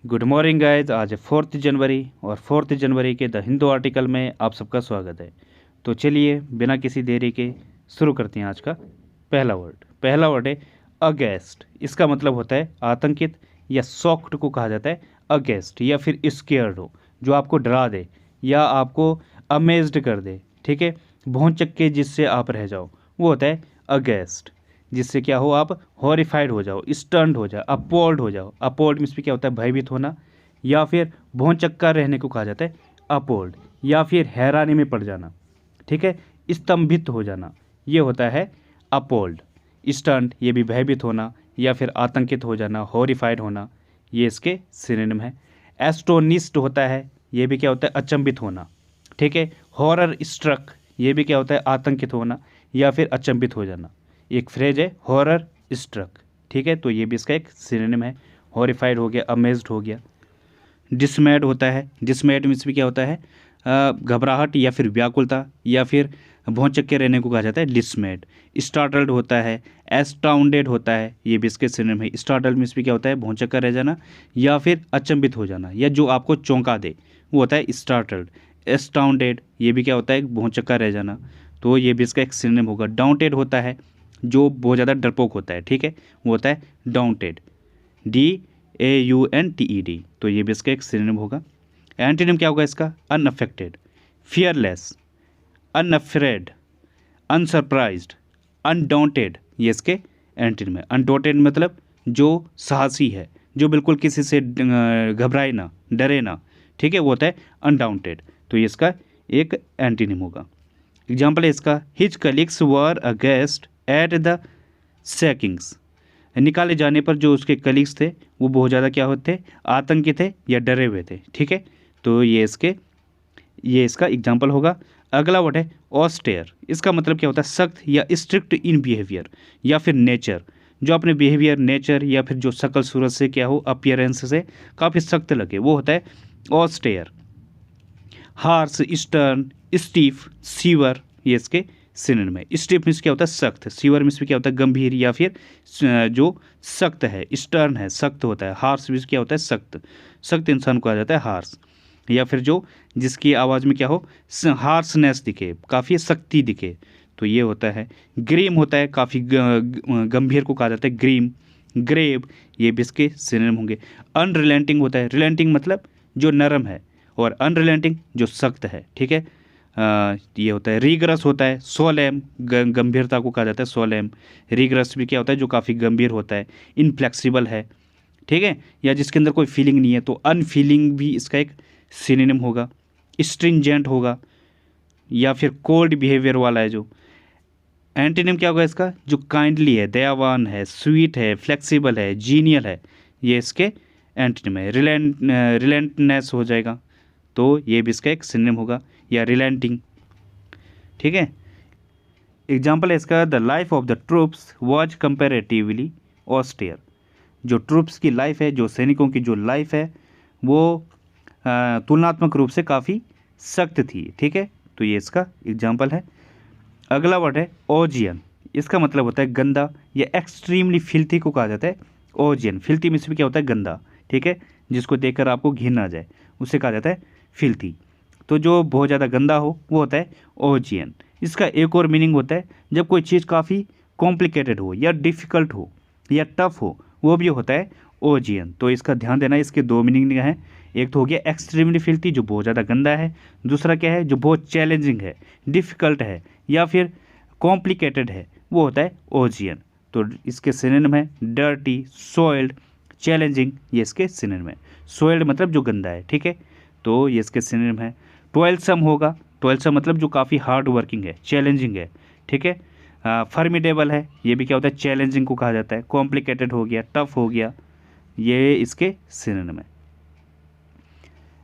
Good morning guys. आज है 4 जनवरी और 4 जनवरी के द हिंदू आर्टिकल में आप सबका स्वागत है। तो चलिए बिना किसी देरी के शुरू करते हैं आज का पहला वर्ड है अगेस्ट। इसका मतलब होता है आतंकित या शॉक्ड को कहा जाता है अगेस्ट, या फिर स्केयर्ड हो, जो आपको डरा दे या आपको अमेज्ड कर दे। ठीक है, भौंचक्के जिससे आप रह जाओ वो होता है अगेस्ट, जिससे क्या हो, आप हॉरिफाइड हो जाओ, स्टन्ड हो जाओ, अपोल्ड हो जाओ। अपोल्ड मीन्स भी क्या होता है, भयभीत होना, या फिर भौंचक्का रहने को कहा जाता है अपोल्ड, या फिर हैरानी में पड़ जाना। ठीक है, स्तंभित हो जाना, ये होता है अपोल्ड। स्टन्ड ये भी भयभीत होना या फिर आतंकित हो जाना, हॉरिफाइड होना, ये इसके सिनोनिम है। एस्टोनिस्ड होता है, ये भी क्या होता है, अचंभित होना। ठीक है, हॉरर स्ट्रक ये भी क्या होता है, आतंकित होना या फिर अचंभित हो जाना। एक फ्रेज है हॉरर स्ट्रक। ठीक है, तो ये भी इसका एक सिनोनिम है। हॉरिफाइड हो गया, अमेज्ड हो गया। डिसमेड होता है, डिसमेड मीन्स भी क्या होता है, घबराहट या फिर व्याकुलता या फिर भौंचक्के रहने को कहा जाता है डिसमेड। स्टार्टल्ड होता है, एस्टाउंडेड होता है, ये भी इसके सिनोनिम है। स्टार्टल्ड मीन्स भी क्या होता है, भौंचक्का रह जाना या फिर अचंभित हो जाना, या जो आपको चौंका दे वो होता है स्टार्टल्ड। एस्टाउंडेड ये भी क्या होता है, भौंचक्का रह जाना, तो ये भी इसका एक सिनोनिम होगा। डाउंटेड होता है, जो बहुत ज़्यादा डरपोक होता है। ठीक है, वो होता है डाउंटेड, DAUNTED, तो ये भी इसका एक सिनोनिम होगा। एंटीनिम क्या होगा इसका, अनअफेक्टेड, फियरलेस, अनअफ्रेड, अनसरप्राइज्ड, अनडाउंटेड, ये इसके एंटीनिम है। अनडाउंटेड मतलब जो साहसी है, जो बिल्कुल किसी से घबराए ना, डरे ना। ठीक है, वो होता है अनडाउंटेड, तो ये इसका एक एंटीनिम होगा। एग्जाम्पल है इसका, his colleagues were aghast at the sackings. निकाले जाने पर जो उसके कलीग्स थे वो बहुत ज़्यादा क्या होते, आतंकित थे या डरे हुए थे। ठीक है, तो ये इसका एग्जाम्पल होगा। अगला वर्ड है ऑस्टेयर। इसका मतलब क्या होता है, सख्त या स्ट्रिक्ट इन बिहेवियर या फिर नेचर, जो अपने बिहेवियर, नेचर या फिर जो शकल सूरत से क्या हो, अपीयरेंस से काफ़ी सख्त लगे, वो होता है ऑस्टेयर। हार्श, स्टर्न, स्टीफ, सीवर, ये इसके सिनोनिम है। स्टीफ मीन्स क्या होता है, सख्त। सीवर मीन्स भी क्या होता है, गंभीर या फिर जो सख्त है। स्टर्न है, सख्त होता है। हार्श मीन्स क्या होता है, सख्त। सख्त इंसान को कहा जाता है हार्श, या फिर जो जिसकी आवाज़ में क्या हो, हार्शनेस दिखे, काफ़ी सख्ती दिखे, तो ये होता है। ग्रीम होता है, काफ़ी गंभीर को कहा जाता है ग्रीम। ग्रेव ये भी इसके सिनोनिम होंगे। अनरिलेंटिंग होता है, रिलेंटिंग मतलब जो नरम है, और अनरिलेंटिंग जो सख्त है। ठीक है, ये होता है। रीगरस होता है, सोलेम, गंभीरता को कहा जाता है सोलेम। रीगरस भी क्या होता है, जो काफ़ी गंभीर होता है। इनफ्लेक्सिबल है, ठीक है, या जिसके अंदर कोई फीलिंग नहीं है, तो अनफीलिंग भी इसका एक सिनोनिम होगा। स्ट्रिंजेंट होगा, या फिर कोल्ड बिहेवियर वाला है जो। एंटीनिम क्या होगा इसका, जो काइंडली है, दयावान है, स्वीट है, फ्लेक्सिबल है, जीनियल है, ये इसके एंटीनिम है। रिलेंटनेस हो जाएगा, तो ये भी इसका एक सिनोनिम होगा, या रिलेंटिंग। ठीक है, एग्जाम्पल है इसका, the life of the troops was comparatively austere. जो ट्रूप्स की लाइफ है, जो सैनिकों की जो लाइफ है, वो तुलनात्मक रूप से काफ़ी सख्त थी। ठीक है, तो ये इसका एग्जाम्पल है। अगला वर्ड है ओजियन। इसका मतलब होता है गंदा या एक्सट्रीमली फिल्थी को कहा जाता है ओजियन। फिल्थी मीन्स भी क्या होता है, गंदा। ठीक है, जिसको देखकर आपको घिन आ जाए उसे कहा जाता है फिल्थी। तो जो बहुत ज़्यादा गंदा हो वो होता है ओजियन। इसका एक और मीनिंग होता है, जब कोई चीज़ काफ़ी कॉम्प्लिकेटेड हो या डिफ़िकल्ट हो या टफ हो, वो भी होता है ओजियन। तो इसका ध्यान देना, इसके दो मीनिंग हैं। एक तो हो गया एक्सट्रीमली फिल्थी, जो बहुत ज़्यादा गंदा है। दूसरा क्या है, जो बहुत चैलेंजिंग है, डिफ़िकल्ट है या फिर कॉम्प्लिकेटेड है, वो होता है ओजियन। तो इसके सिनोनिम है डर्टी, सोइल्ड, चैलेंजिंग, ये इसके सिनोनिम है। सोइल्ड मतलब जो गंदा है। ठीक है, तो ये इसके सिनोनिम है। टॉयलसम होगा, टॉयलसम मतलब जो काफ़ी हार्ड वर्किंग है, चैलेंजिंग है। ठीक है, फॉर्मिडेबल है, ये भी क्या होता है, चैलेंजिंग को कहा जाता है। कॉम्प्लिकेटेड हो गया, टफ हो गया, ये इसके सिनोनिम है।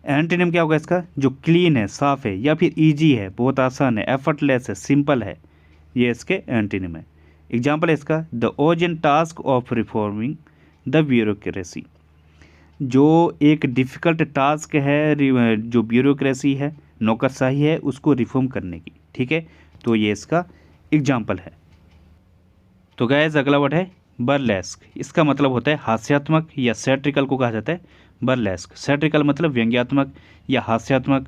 एंटीनिम क्या होगा इसका, जो क्लीन है, साफ़ है, या फिर ईजी है, बहुत आसान है, एफर्टलेस है, सिंपल है, ये इसके एंटीनिम है। एग्जाम्पल है इसका, the ozone task of reforming the bureaucracy. जो एक डिफ़िकल्ट टास्क है, जो ब्यूरोक्रेसी है, नौकरशाही है, उसको रिफॉर्म करने की। ठीक है, तो ये इसका एग्जाम्पल है। तो गैस अगला वर्ड है बर्लेस्क, इसका मतलब होता है हास्यात्मक या सैटिरिकल को कहा जाता है बर्लेस्क। सैटिरिकल मतलब व्यंग्यात्मक या हास्यात्मक,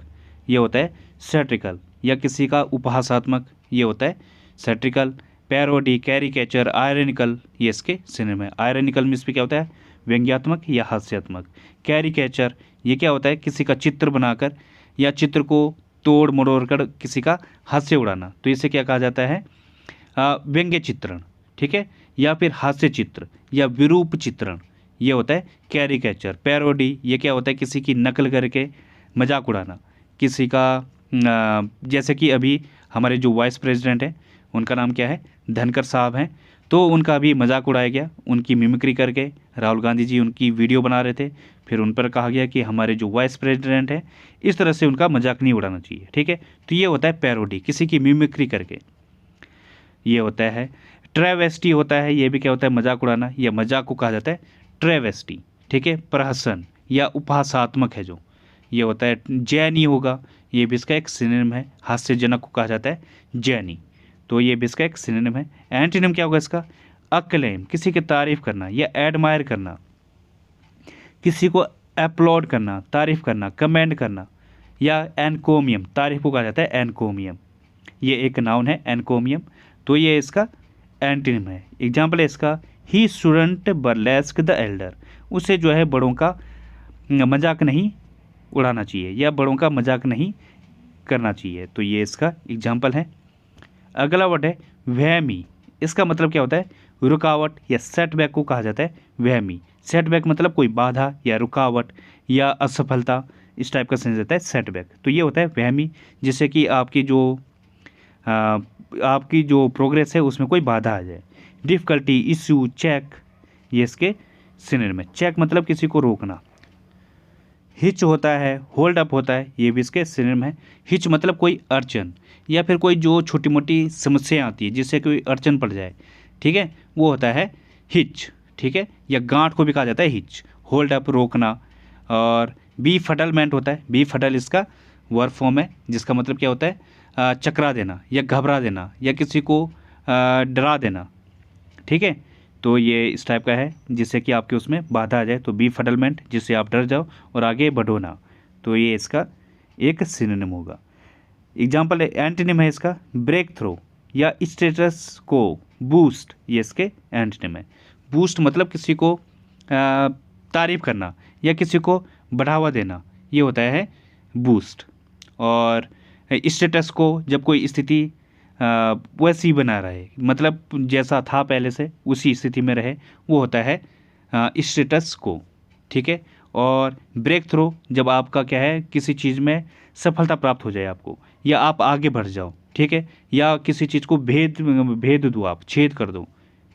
ये होता है सैटिरिकल। या किसी का उपहासात्मक, ये होता है सैटिरिकल। पैरोडी, कैरिकेचर, आयरनिकल, ये इसके सिनोनिम है। आयरनिकल मीन्स भी क्या होता है, व्यंग्यात्मक या हास्यात्मक। कैरिकेचर ये क्या होता है, किसी का चित्र बनाकर या चित्र को तोड़ मरोड़ कर किसी का हास्य उड़ाना, तो इसे क्या कहा जाता है, व्यंग्य चित्रण, ठीक है। या फिर हास्य चित्र या विरूप चित्रण, ये होता है कैरिकेचर। पैरोडी ये क्या होता है, किसी की नकल करके मजाक उड़ाना, किसी का जैसे कि अभी हमारे जो वाइस प्रेसिडेंट हैं उनका नाम क्या है, धनखड़ साहब हैं, तो उनका भी मजाक उड़ाया गया, उनकी मिमिक्री करके। राहुल गांधी जी उनकी वीडियो बना रहे थे, फिर उन पर कहा गया कि हमारे जो वाइस प्रेसिडेंट हैं इस तरह से उनका मजाक नहीं उड़ाना चाहिए, ठीक है। तो ये होता है पैरोडी, किसी की मिमिक्री करके, ये होता है। ट्रेवेस्टी होता है, ये भी क्या होता है, मजाक उड़ाना, या मजाक को कहा जाता है ट्रेवेस्टी, ठीक है। प्रहसन या उपहासात्मक है जो, ये होता है। जैनी होगा, ये भी इसका एक सिनोनिम है, हास्यजनक को कहा जाता है जैनी, तो ये भी इसका एक सिनोनिम है। एंटोनिम क्या होगा इसका, अक्लेम, किसी की तारीफ करना या एडमायर करना, किसी को अपलॉड करना, तारीफ करना, कमेंड करना। या एनकोमियम, तारीफ को कहा जाता है एनकोमियम, ये एक नाउन है एनकोमियम, तो ये इसका एंटोनिम है। एग्जाम्पल है इसका, he shouldn't burlesque the Elder, उसे जो है बड़ों का मजाक नहीं उड़ाना चाहिए या बड़ों का मजाक नहीं करना चाहिए, तो ये इसका एग्जाम्पल है। अगला वर्ड है वहमी, इसका मतलब क्या होता है, रुकावट या सेटबैक को कहा जाता है वहमी। सेटबैक मतलब कोई बाधा या रुकावट या असफलता, इस टाइप का सेंस रहता है सेटबैक, तो ये होता है वहमी, जिससे कि आपकी जो प्रोग्रेस है उसमें कोई बाधा आ जाए। डिफ़िकल्टी, इश्यू, चेक, ये इसके सिनोनिम है। चेक मतलब किसी को रोकना। हिच होता है, होल्ड अप होता है, ये भी इसके सिनोनिम है। हिच मतलब कोई अड़चन या फिर कोई जो छोटी मोटी समस्या आती है जिससे कोई अड़चन पड़ जाए, ठीक है, वो होता है हिच, ठीक है। या गांठ को भी कहा जाता है हिच, होल्ड अप रोकना। और बी फडलमेंट होता है, बी फडल इसका वर्ब फॉर्म है, जिसका मतलब क्या होता है, चकरा देना या घबरा देना या किसी को डरा देना, ठीक है। तो ये इस टाइप का है जिससे कि आपके उसमें बाधा आ जाए, तो बी फडलमेंट, जिससे आप डर जाओ और आगे बढ़ो ना, तो ये इसका एक सिनोनिम होगा। एग्जाम्पल है, एंटोनिम है इसका ब्रेक थ्रो या स्टेटस को बूस्ट, ये इसके एंटोनिम है। बूस्ट मतलब किसी को तारीफ करना या किसी को बढ़ावा देना, ये होता है बूस्ट। और स्टेटस को जब कोई स्थिति वैसी बना रहे, मतलब जैसा था पहले से उसी स्थिति में रहे, वो होता है स्टेटस को, ठीक है। और ब्रेक थ्रो जब आपका क्या है, किसी चीज़ में सफलता प्राप्त हो जाए आपको, या आप आगे बढ़ जाओ, ठीक है, या किसी चीज़ को भेद दो, आप छेद कर दो,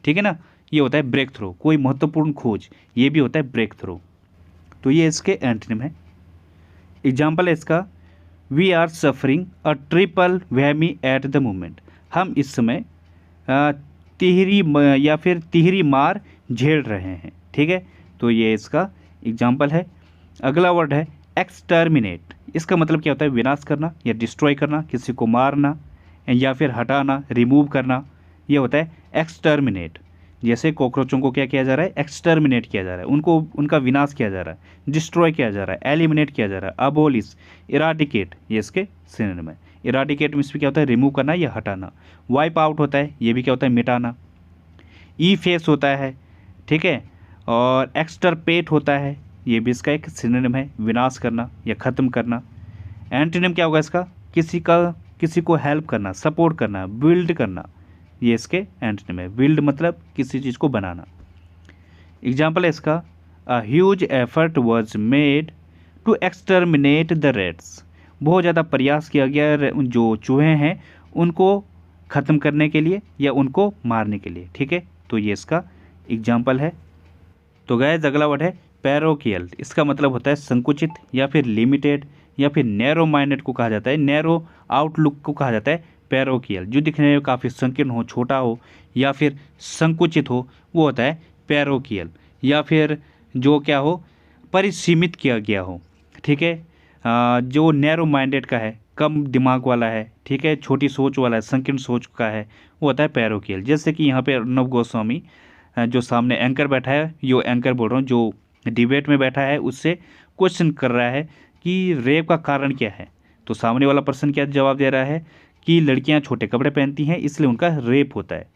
ठीक है ना, ये होता है ब्रेक थ्रो। कोई महत्वपूर्ण खोज, ये भी होता है ब्रेक थ्रो, तो ये इसके एंटोनिम है। एग्जाम्पल है इसका, we are suffering a triple whammy at the moment, हम इस समय या फिर तिहरी मार झेल रहे हैं, ठीक है, तो ये इसका एग्जाम्पल है। अगला वर्ड है एक्सटर्मिनेट, इसका मतलब क्या होता है, विनाश करना या डिस्ट्रॉय करना, किसी को मारना या फिर हटाना, रिमूव करना, ये होता है एक्सटर्मिनेट। जैसे कॉकरोचों को क्या किया जा रहा है, एक्सटर्मिनेट किया जा रहा है, उनको उनका विनाश किया जा रहा है, डिस्ट्रॉय किया जा रहा है, एलिमिनेट किया जा रहा है। अबोलिश, इराडिकेट, ये इसके सिनोनिम है। इराडिकेट मीन्स क्या होता है, रिमूव करना या हटाना। वाइप आउट होता है, ये भी क्या होता है, मिटाना। ई फेस होता है, ठीक है। और एक्सटरपेट होता है, ये भी इसका एक सिनोनिम है, विनाश करना या ख़त्म करना। एंटोनिम क्या होगा इसका, किसी को हेल्प करना, सपोर्ट करना, बिल्ड करना, ये इसके एंटोनिम है। बिल्ड मतलब किसी चीज़ को बनाना। एग्जाम्पल है इसका, a huge effort was made to exterminate the rats, बहुत ज़्यादा प्रयास किया गया जो चूहे हैं उनको ख़त्म करने के लिए या उनको मारने के लिए, ठीक है, तो ये इसका एग्जाम्पल है। तो गाइस अगला वर्ड है पैरोकियल, इसका मतलब होता है संकुचित या फिर लिमिटेड या फिर नैरो माइंडेड को कहा जाता है, नैरो आउटलुक को कहा जाता है पैरोकियल। जो दिखने में काफ़ी संकीर्ण हो, छोटा हो या फिर संकुचित हो, वो होता है पैरोकियल। या फिर जो क्या हो, परिसीमित किया गया हो, ठीक है। जो नैरो माइंडेड का है, कम दिमाग वाला है, ठीक है, छोटी सोच वाला है, संकीर्ण सोच का है, वो होता है पैरोकियल। जैसे कि यहाँ पे अर्नब गोस्वामी जो सामने एंकर बैठा है, यो एंकर बोल रहा हूँ, जो डिबेट में बैठा है उससे क्वेश्चन कर रहा है कि रेप का कारण क्या है। तो सामने वाला पर्सन क्या जवाब दे रहा है कि लड़कियां छोटे कपड़े पहनती हैं इसलिए उनका रेप होता है।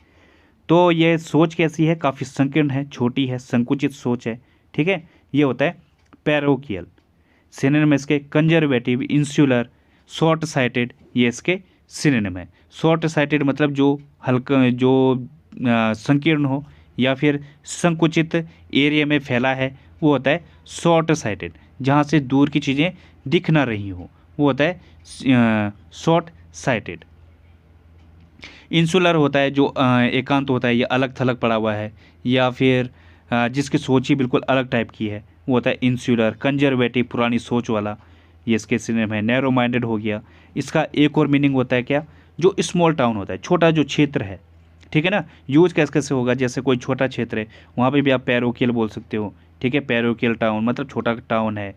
तो ये सोच कैसी है, काफ़ी संकीर्ण है, छोटी है, संकुचित सोच है। ठीक है, ये होता है पैरोकियल। सिनोनिम इसके कंजर्वेटिव, इंसुलर, शॉर्ट साइटेड, ये इसके सिनोनिम है। शॉर्ट साइटेड मतलब जो हल्का, जो संकीर्ण हो या फिर संकुचित एरिया में फैला है, वो होता है शॉर्ट साइटेड। जहाँ से दूर की चीज़ें दिख ना रही हो वो होता है शॉर्ट साइटेड। इंसुलर होता है जो एकांत होता है, या अलग थलग पड़ा हुआ है, या फिर जिसकी सोच ही बिल्कुल अलग टाइप की है, वो होता है इंसुलर। कंजर्वेटिव, पुरानी सोच वाला, ये इसके सिनोनिम है। नैरो माइंडेड हो गया। इसका एक और मीनिंग होता है क्या, जो स्मॉल टाउन होता है, छोटा जो क्षेत्र है। ठीक है ना, यूज कैसे कैसे होगा, जैसे कोई छोटा क्षेत्र है वहाँ पे भी आप पैरोकियल बोल सकते हो। ठीक है, पैरोकियल टाउन मतलब छोटा टाउन है।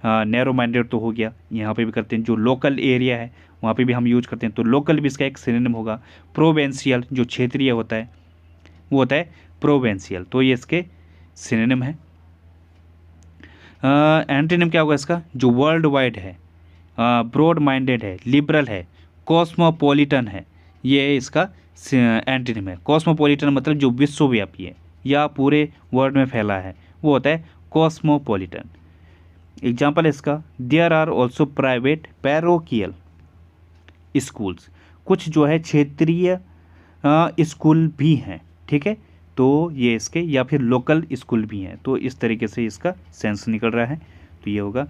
नैरो माइंडेड तो हो गया, यहाँ पे भी करते हैं। जो लोकल एरिया है वहाँ पे भी हम यूज करते हैं, तो लोकल भी इसका एक सिनोनिम होगा। प्रोवेंशियल जो क्षेत्रीय होता है वो होता है प्रोवेंशियल, तो ये इसके सिनोनिम है। एंटीनिम क्या होगा इसका, जो वर्ल्ड वाइड है, ब्रॉड माइंडेड है, लिबरल है, कॉस्मोपॉलिटन है, ये इसका एंटीनिम है। कॉस्मोपॉलिटन मतलब जो विश्वव्यापी है या पूरे वर्ल्ड में फैला है, वो होता है कॉस्मोपॉलिटन। एग्जाम्पल है इसका, there are also private parochial schools. कुछ जो है क्षेत्रीय स्कूल भी हैं। ठीक है, तो ये इसके, या फिर लोकल स्कूल भी हैं। तो इस तरीके से इसका सेंस निकल रहा है, तो ये होगा।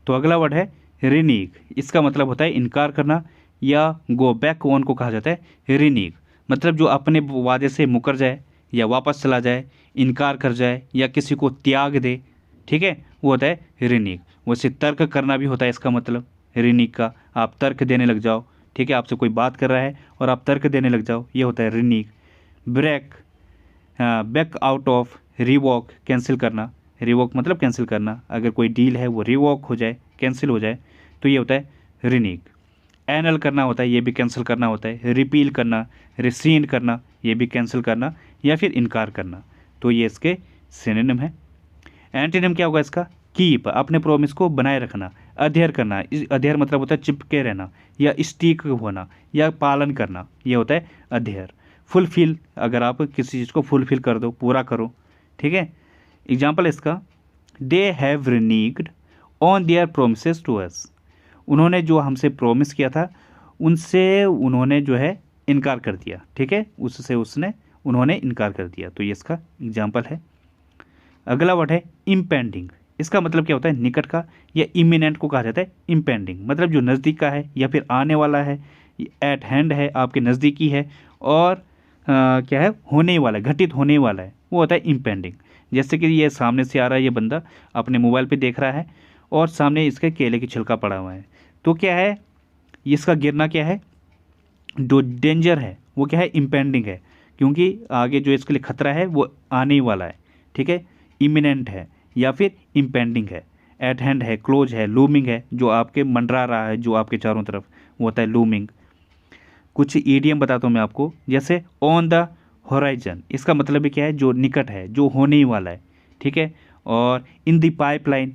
तो अगला वर्ड है रिनीग। इसका मतलब होता है इनकार करना, या गो बैक ऑन को कहा जाता है रिनीग। मतलब जो अपने वादे से मुकर जाए या वापस चला जाए, इनकार कर जाए या किसी को त्याग दे। ठीक है, वो होता है रिनीग। वैसे तर्क करना भी होता है इसका मतलब रिनीग का, आप तर्क देने लग जाओ। ठीक है, आपसे कोई बात कर रहा है और आप तर्क देने लग जाओ, ये होता है renege. Break, back out of, revoke cancel करना। रिवॉक मतलब कैंसिल करना, अगर कोई डील है वो रिवॉक हो जाए, कैंसिल हो जाए, तो ये होता है रिनीग। एनल करना होता है, ये भी कैंसिल करना होता है। रिपील करना, रिसींड करना, ये भी कैंसिल करना या फिर इनकार करना, तो ये इसके सिनोनिम है। एंटीनिम क्या होगा इसका, कीप, अपने प्रोमिस को बनाए रखना। अध्ययर करना, अध्ययर मतलब होता है चिपके रहना या स्टिक होना या पालन करना, ये होता है अध्ययर। फुलफिल, अगर आप किसी चीज़ को फुलफिल कर दो, पूरा करो। ठीक है, एग्जाम्पल इसका, they have reneged on their promises to us. उन्होंने जो हमसे प्रोमिस किया था उनसे उन्होंने जो है इनकार कर दिया। ठीक है, उससे उन्होंने इनकार कर दिया, तो ये इसका एग्जाम्पल है। अगला वर्ड है इम्पेंडिंग। इसका मतलब क्या होता है, निकट का, या इमिनेंट को कहा जाता है इम्पेंडिंग। मतलब जो नज़दीक का है या फिर आने वाला है, एट हैंड है, आपके नज़दीकी है, और क्या है, होने वाला है, घटित होने वाला है, वो होता है इम्पेंडिंग। जैसे कि ये सामने से आ रहा है, ये बंदा अपने मोबाइल पे देख रहा है और सामने इसके केले की छिलका पड़ा हुआ है, तो क्या है, इसका गिरना क्या है, जो डेंजर है वो क्या है, इम्पेंडिंग है, क्योंकि आगे जो इसके लिए खतरा है वो आने ही वाला है। ठीक है, इमिनेंट है या फिर इम्पेंडिंग है। एट हैंड है, क्लोज है, लूमिंग है, जो आपके मंडरा रहा है, जो आपके चारों तरफ, वो होता है लूमिंग। कुछ ईडियम बताता हूँ मैं आपको, जैसे ऑन द होराइजन, इसका मतलब भी क्या है, जो निकट है, जो होने ही वाला है। ठीक है, और इन द पाइपलाइन,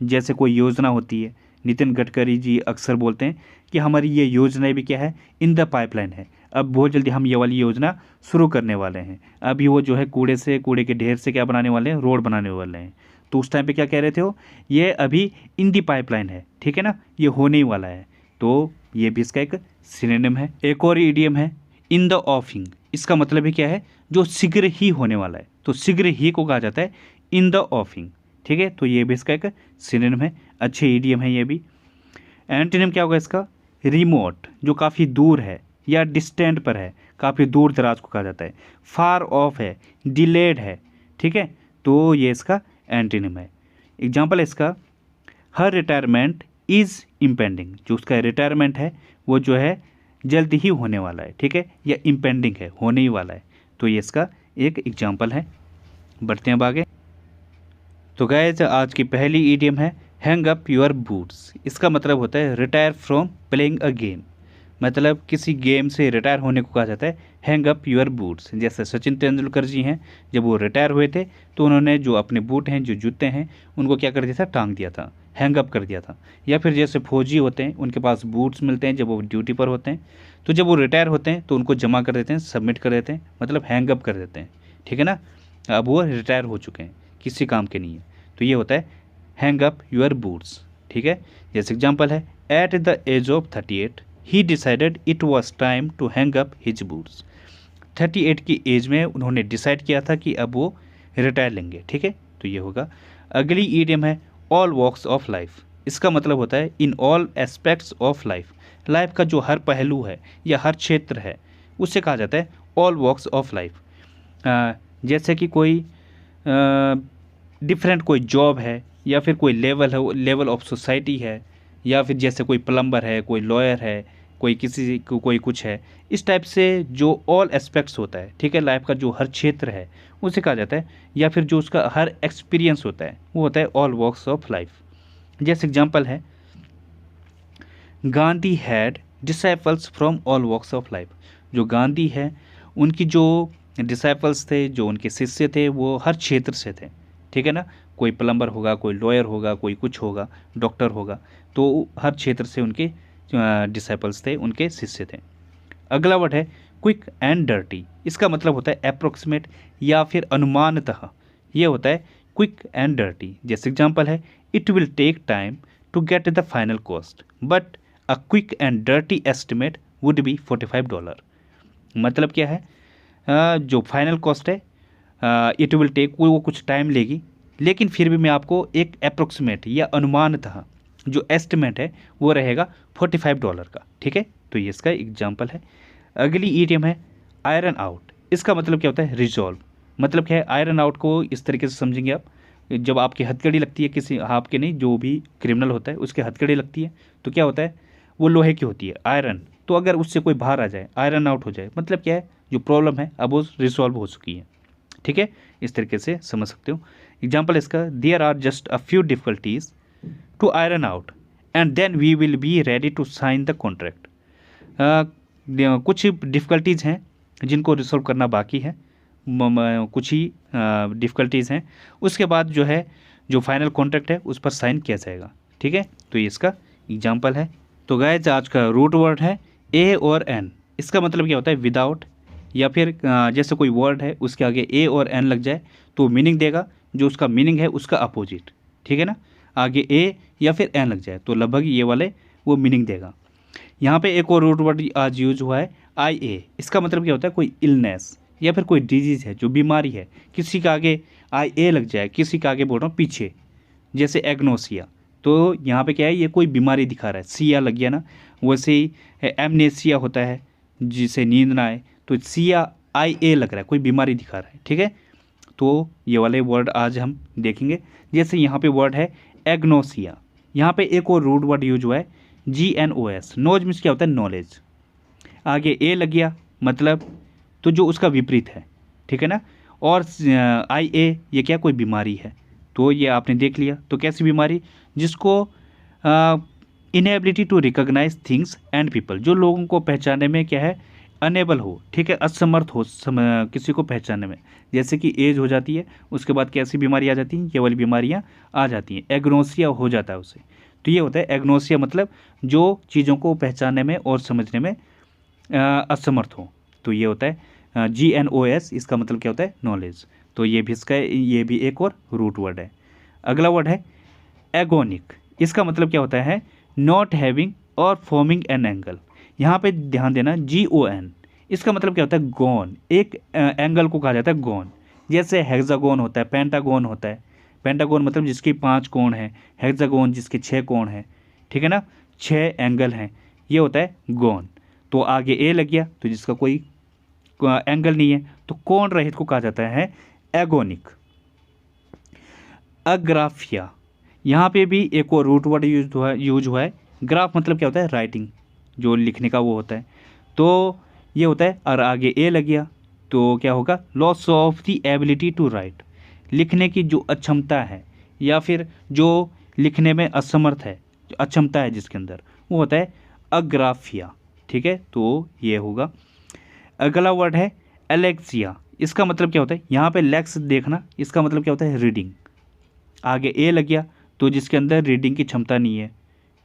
जैसे कोई योजना होती है, नितिन गडकरी जी अक्सर बोलते हैं कि हमारी ये योजना भी क्या है, इन द पाइपलाइन है, अब बहुत जल्दी हम ये वाली योजना शुरू करने वाले हैं। अभी वो जो है कूड़े के ढेर से क्या बनाने वाले हैं, रोड बनाने वाले हैं। तो उस टाइम पे क्या कह रहे थे वो, ये अभी इन दी पाइपलाइन है। ठीक है ना, ये होने ही वाला है, तो ये भी इसका एक सिनोनिम है। एक और ईडियम है इन द ऑफिंग। इसका मतलब भी क्या है, जो शीघ्र ही होने वाला है, तो शीघ्र ही को कहा जाता है इन द ऑफिंग। ठीक है, तो ये भी इसका एक सिनोनिम है, अच्छे ईडियम है ये भी। एंटीनिम क्या होगा इसका, रिमोट, जो काफ़ी दूर है या डिस्टेंट पर है, काफ़ी दूर दराज को कहा जाता है। फार ऑफ है, डिलेड है। ठीक है, तो ये इसका एंटीनिम है। एग्जाम्पल इसका, हर रिटायरमेंट इज़ इम्पेंडिंग, जो उसका रिटायरमेंट है वो जो है जल्द ही होने वाला है। ठीक है, या इम्पेंडिंग है, होने ही वाला है, तो ये इसका एक एग्जाम्पल है। बढ़ते हैं अब आगे। तो गाइस, आज की पहली ईडियम है हैंग अप योर बूट्स। इसका मतलब होता है retire from playing a game, मतलब किसी गेम से रिटायर होने को कहा जाता है हैंग अप योर बूट्स। जैसे सचिन तेंदुलकर जी हैं, जब वो रिटायर हुए थे तो उन्होंने जो अपने बूट हैं, जो जूते हैं, उनको क्या कर दिया था, टांग दिया था, हैंग अप कर दिया था। या फिर जैसे फौजी होते हैं, उनके पास बूट्स मिलते हैं जब वो ड्यूटी पर होते हैं, तो जब वो रिटायर होते हैं तो उनको जमा कर देते हैं, सबमिट कर देते हैं, मतलब हैंग अप कर देते हैं, ठीक है ना। अब वो रिटायर हो चुके हैं, किसी काम के नहीं है, तो ये होता है हैंग अप योर बूट्स, ठीक है। जैसे एग्जाम्पल है, at the age of 38 he decided it was time to hang up his boots. 38 की एज में उन्होंने डिसाइड किया था कि अब वो रिटायर लेंगे, ठीक है, तो ये होगा। अगली ईडियम है ऑल वॉक्स ऑफ लाइफ। इसका मतलब होता है in all aspects of life. Life का जो हर पहलू है या हर क्षेत्र है उससे कहा जाता है ऑल वॉक्स ऑफ लाइफ। जैसे कि कोई डिफरेंट कोई जॉब है, या फिर कोई लेवल है, लेवल ऑफ सोसाइटी है, या फिर जैसे कोई प्लम्बर है, कोई लॉयर है, कोई किसी को कोई कुछ है, इस टाइप से जो ऑल एस्पेक्ट्स होता है, ठीक है, लाइफ का जो हर क्षेत्र है उसे कहा जाता है, या फिर जो उसका हर एक्सपीरियंस होता है वो होता है ऑल वॉक्स ऑफ लाइफ। जैसे एग्जांपल है, Gandhi had disciples from all walks of life. जो गांधी है उनकी जो डिसाइपल्स थे, जो उनके शिष्य थे, वो हर क्षेत्र से थे, ठीक है ना। कोई प्लम्बर होगा, कोई लॉयर होगा, कोई कुछ होगा, डॉक्टर होगा, तो हर क्षेत्र से उनके डिसाइपल्स थे, उनके शिष्य थे। अगला वर्ड है क्विक एंड डर्टी। इसका मतलब होता है अप्रोक्सीमेट या फिर अनुमानतः, ये होता है क्विक एंड डर्टी। जैसे एग्जांपल है, it will take time to get the final cost but a quick and dirty estimate would be $45। मतलब क्या है, जो फाइनल कॉस्ट है इट विल टेक, वो कुछ टाइम लेगी, लेकिन फिर भी मैं आपको एक अप्रोक्सीमेट या अनुमानतः जो एस्टिमेट है वो रहेगा $45 का, ठीक है। तो ये इसका एग्जाम्पल है। अगली ईडियम है आयरन आउट। इसका मतलब क्या होता है, रिजॉल्व। मतलब क्या है, आयरन आउट को इस तरीके से समझेंगे आप, जब आपकी हथकड़ी लगती है, किसी आपके नहीं, जो भी क्रिमिनल होता है उसके हथकड़ी लगती है, तो क्या होता है, वो लोहे की होती है, आयरन, तो अगर उससे कोई बाहर आ जाए, आयरन आउट हो जाए, मतलब क्या है, जो प्रॉब्लम है अब वो रिजॉल्व हो चुकी है, ठीक है। इस तरीके से समझ सकते हो। एग्जाम्पल इसका, there are just a few difficulties to iron out and then we will be ready to sign the contract. कुछ डिफ़िकल्टीज़ हैं जिनको रिसॉल्व करना बाकी है, कुछ ही डिफ़िकल्टीज़ हैं, उसके बाद जो है जो फाइनल कॉन्ट्रैक्ट है उस पर साइन किया जाएगा, ठीक है। तो ये इसका एग्जाम्पल है। तो गाइस आज का रूट वर्ड है ए और एन। इसका मतलब क्या होता है, विदाउट, या फिर जैसे कोई वर्ड है उसके आगे ए और एन लग जाए तो मीनिंग देगा, जो उसका मीनिंग है उसका अपोजिट, ठीक है ना। आगे ए या फिर एन लग जाए तो लगभग ये वाले वो मीनिंग देगा। यहाँ पे एक और रूट वर्ड आज यूज हुआ है आई ए। इसका मतलब क्या होता है, कोई इलनेस या फिर कोई डिजीज़ है, जो बीमारी है, किसी का आगे आई ए लग जाए, किसी का आगे बोल रहा हूँ पीछे, जैसे एग्नोसिया, तो यहाँ पे क्या है, ये कोई बीमारी दिखा रहा है, सिया लग गया ना। वैसे ही एमनेसिया होता है जिसे नींद ना आए, तो सिया आई ए लग रहा है, कोई बीमारी दिखा रहा है, ठीक है। तो ये वाले वर्ड आज हम देखेंगे। जैसे यहाँ पे वर्ड है एग्नोसिया, यहाँ पे एक और रूट वर्ड यूज हुआ है GNOS। नोज मीन्स क्या होता है, नॉलेज, आगे ए लग गया मतलब तो जो उसका विपरीत है, ठीक है ना। और आई ए ये क्या, कोई बीमारी है, तो ये आपने देख लिया। तो कैसी बीमारी, जिसको inability to recognise things and people, जो लोगों को पहचानने में क्या है, अनेबल हो, ठीक है, असमर्थ हो किसी को पहचानने में। जैसे कि एज हो जाती है, उसके बाद कैसी बीमारी आ जाती हैं, ये वाली बीमारियाँ आ जाती हैं, एग्नोसिया हो जाता है उसे। तो ये होता है एग्नोसिया, मतलब जो चीज़ों को पहचानने में और समझने में असमर्थ हो, तो ये होता है GNOS। इसका मतलब क्या होता है, नॉलेज। तो ये भी इसका, ये भी एक और रूट वर्ड है। अगला वर्ड है एगोनिक। इसका मतलब क्या होता है, नॉट हैविंग और फॉर्मिंग एन एंगल। यहाँ पे ध्यान देना, GON। इसका मतलब क्या होता है, गॉन। एक एंगल को कहा जाता है गॉन। जैसे हेक्सागोन होता है, पेंटागोन होता है। पेंटागोन मतलब जिसके 5 कोण हैं, हेक्सागोन जिसके 6 कोण हैं, ठीक है ना, 6 एंगल हैं, ये होता है गॉन। तो आगे ए लग गया तो जिसका कोई एंगल नहीं है, तो कोण रहित को कहा जाता है एगोनिक। अग्राफिया, यहाँ पे भी एक और रूट वर्ड यूज हुआ है। ग्राफ मतलब क्या होता है, राइटिंग, जो लिखने का वो होता है, तो ये होता है, और आगे ए लग गया तो क्या होगा, loss of the ability to write. लिखने की जो अक्षमता है, या फिर जो लिखने में असमर्थ है, जो अक्षमता है जिसके अंदर, वो होता है अग्राफिया, ठीक है, तो ये होगा। अगला वर्ड है एलेक्सिया। इसका मतलब क्या होता है, यहाँ पे लेक्स देखना, इसका मतलब क्या होता है रीडिंग। आगे ए लग गया तो जिसके अंदर रीडिंग की क्षमता नहीं है,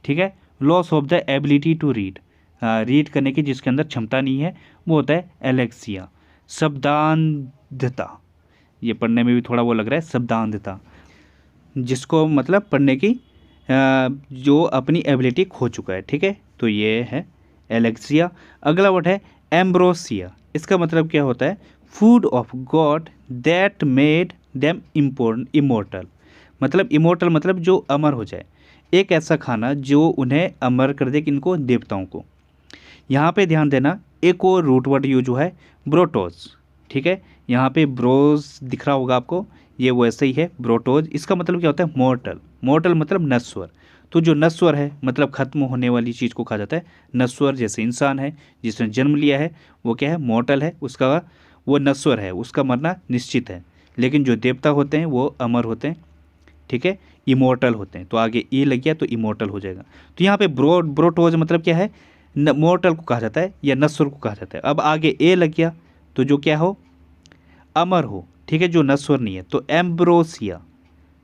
ठीक है। Loss of the ability to read, read करने की जिसके अंदर क्षमता नहीं है वो होता है एलेक्सिया। शब्दांधता, ये पढ़ने में भी थोड़ा वो लग रहा है, शब्दांधता, जिसको मतलब पढ़ने की जो अपनी एबिलिटी खो चुका है, ठीक है, तो ये है एलेक्सिया। अगला वर्ड है एम्ब्रोसिया। इसका मतलब क्या होता है, food of God that made them immortal. मतलब इमोर्टल मतलब जो अमर हो जाए, एक ऐसा खाना जो उन्हें अमर कर दे, किनको, देवताओं को। यहाँ पे ध्यान देना, एक और रूट वर्ड यूज हुआ है ब्रोटोज, ठीक है। यहाँ पे ब्रोज दिख रहा होगा आपको, ये वैसे ही है ब्रोटोज। इसका मतलब क्या होता है मोर्टल। मोर्टल मतलब नश्वर। तो जो नश्वर है मतलब खत्म होने वाली चीज़ को कहा जाता है नश्वर। जैसे इंसान है जिसने जन्म लिया है वो क्या है, मोर्टल है, उसका वो नश्वर है, उसका मरना निश्चित है। लेकिन जो देवता होते हैं वो अमर होते हैं, ठीक है, इमोर्टल होते हैं। तो आगे ए लग गया तो इमोर्टल हो जाएगा। तो यहाँ पे ब्रोटोज मतलब क्या है, मोर्टल को कहा जाता है या नश्वर को कहा जाता है। अब आगे ए लग गया तो जो क्या हो, अमर हो, ठीक है, जो नश्वर नहीं है। तो एम्ब्रोसिया,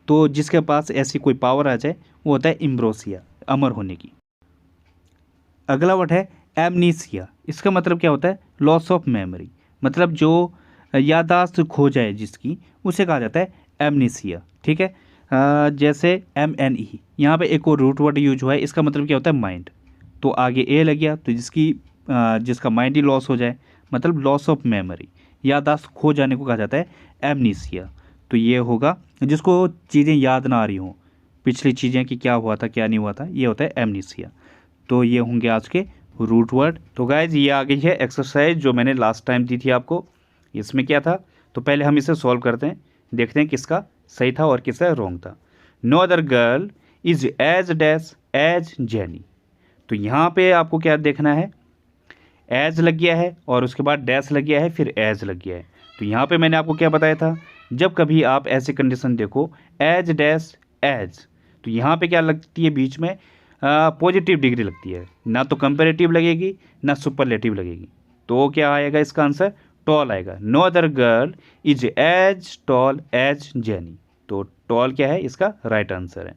तो जिसके पास ऐसी कोई पावर आ जाए वो होता है इम्ब्रोसिया, अमर होने की। अगला वर्ड है एमनीसिया। इसका मतलब क्या होता है, लॉस ऑफ मेमोरी। मतलब जो याददाश्त खो जाए जिसकी, उसे कहा जाता है एमनीसिया, ठीक है। जैसे MNE, यहाँ पे एक और रूट वर्ड यूज हुआ है, इसका मतलब क्या होता है माइंड। तो आगे ए लग गया तो जिसका माइंड ही लॉस हो जाए, मतलब लॉस ऑफ मेमोरी, याददाश्त खो जाने को कहा जाता है एमनीसिया। तो ये होगा जिसको चीज़ें याद ना आ रही हों, पिछली चीज़ें कि क्या हुआ था क्या नहीं हुआ था, ये होता है एमनीसिया। तो ये होंगे आज के रूट वर्ड। तो गाइज ये आ गई है एक्सरसाइज जो मैंने लास्ट टाइम दी थी आपको। इसमें क्या था, तो पहले हम इसे सॉल्व करते हैं, देखते हैं किसका सही था और किसका रॉन्ग था। No other girl is as dash as Jenny. तो यहाँ पे आपको क्या देखना है, एज लग गया है और उसके बाद डैश लग गया है, फिर एज लग गया है। तो यहाँ पे मैंने आपको क्या बताया था, जब कभी आप ऐसी कंडीशन देखो एज डैश एज, तो यहाँ पे क्या लगती है बीच में, पॉजिटिव डिग्री लगती है, ना तो कंपेरेटिव लगेगी ना सुपरलेटिव लगेगी। तो क्या आएगा इसका आंसर, टॉल आएगा। No other girl is as tall as Jenny. तो टॉल क्या है, इसका राइट आंसर है।